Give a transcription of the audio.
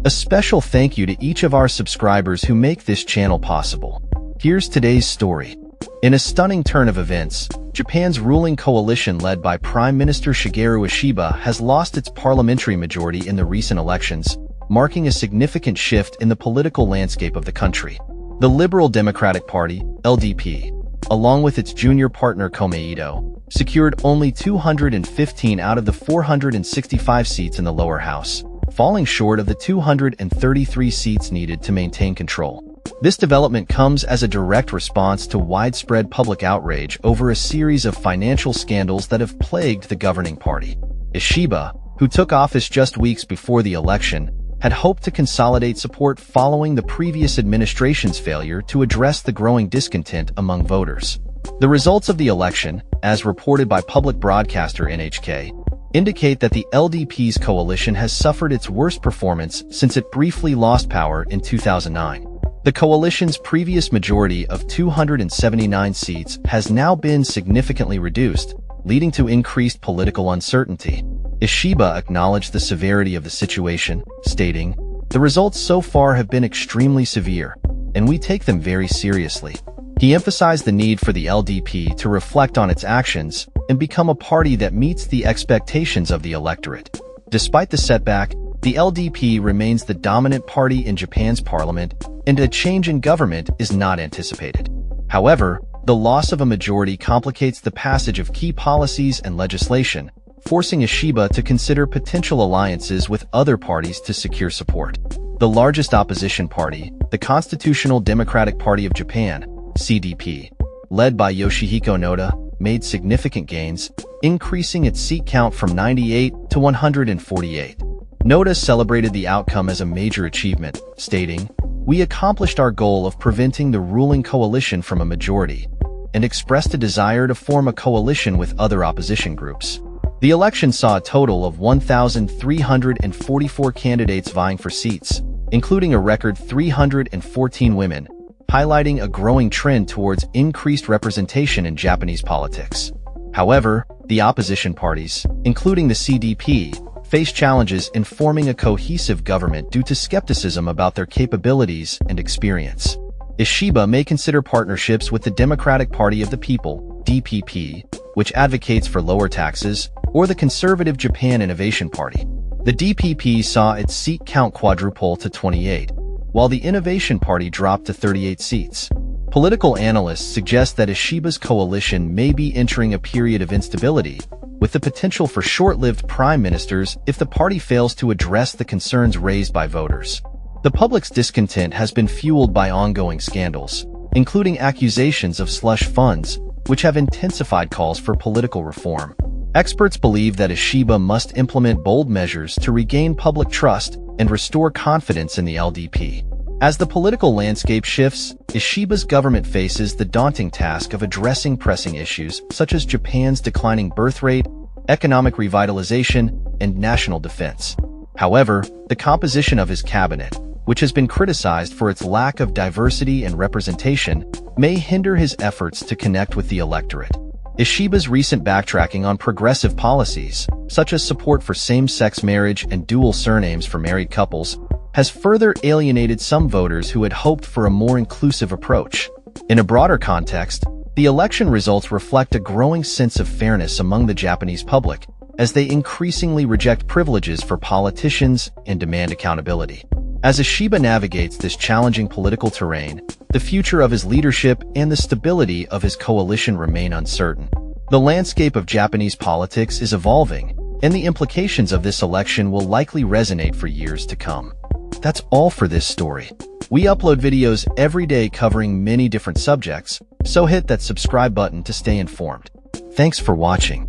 A special thank you to each of our subscribers who make this channel possible. Here's today's story. In a stunning turn of events, Japan's ruling coalition led by Prime Minister Shigeru Ishiba has lost its parliamentary majority in the recent elections, marking a significant shift in the political landscape of the country. The Liberal Democratic Party, LDP, along with its junior partner Komeito, secured only 215 out of the 465 seats in the lower house, falling short of the 233 seats needed to maintain control. This development comes as a direct response to widespread public outrage over a series of financial scandals that have plagued the governing party. Ishiba, who took office just weeks before the election, had hoped to consolidate support following the previous administration's failure to address the growing discontent among voters. The results of the election, as reported by public broadcaster NHK, indicate that the LDP's coalition has suffered its worst performance since it briefly lost power in 2009. The coalition's previous majority of 279 seats has now been significantly reduced, leading to increased political uncertainty. Ishiba acknowledged the severity of the situation, stating, "The results so far have been extremely severe, and we take them very seriously." He emphasized the need for the LDP to reflect on its actions and become a party that meets the expectations of the electorate. Despite the setback, the LDP remains the dominant party in Japan's parliament, and a change in government is not anticipated. However, the loss of a majority complicates the passage of key policies and legislation, forcing Ishiba to consider potential alliances with other parties to secure support. The largest opposition party, the Constitutional Democratic Party of Japan, CDP, led by Yoshihiko Noda, made significant gains, increasing its seat count from 98 to 148. Noda celebrated the outcome as a major achievement, stating, "We accomplished our goal of preventing the ruling coalition from a majority," and expressed a desire to form a coalition with other opposition groups. The election saw a total of 1,344 candidates vying for seats, including a record 314 women, highlighting a growing trend towards increased representation in Japanese politics. However, the opposition parties, including the CDP, face challenges in forming a cohesive government due to skepticism about their capabilities and experience. Ishiba may consider partnerships with the Democratic Party of the People, DPP, which advocates for lower taxes, or the Conservative Japan Innovation Party. The DPP saw its seat count quadruple to 28, while the Innovation Party dropped to 38 seats. Political analysts suggest that Ishiba's coalition may be entering a period of instability, with the potential for short-lived prime ministers if the party fails to address the concerns raised by voters. The public's discontent has been fueled by ongoing scandals, including accusations of slush funds, which have intensified calls for political reform. Experts believe that Ishiba must implement bold measures to regain public trust and restore confidence in the LDP. As the political landscape shifts, Ishiba's government faces the daunting task of addressing pressing issues such as Japan's declining birth rate, economic revitalization, and national defense. However, the composition of his cabinet, which has been criticized for its lack of diversity and representation, may hinder his efforts to connect with the electorate. Ishiba's recent backtracking on progressive policies, such as support for same-sex marriage and dual surnames for married couples, has further alienated some voters who had hoped for a more inclusive approach. In a broader context, the election results reflect a growing sense of fairness among the Japanese public, as they increasingly reject privileges for politicians and demand accountability. As Ishiba navigates this challenging political terrain, the future of his leadership and the stability of his coalition remain uncertain. The landscape of Japanese politics is evolving, and the implications of this election will likely resonate for years to come. That's all for this story. We upload videos every day covering many different subjects, so hit that subscribe button to stay informed. Thanks for watching.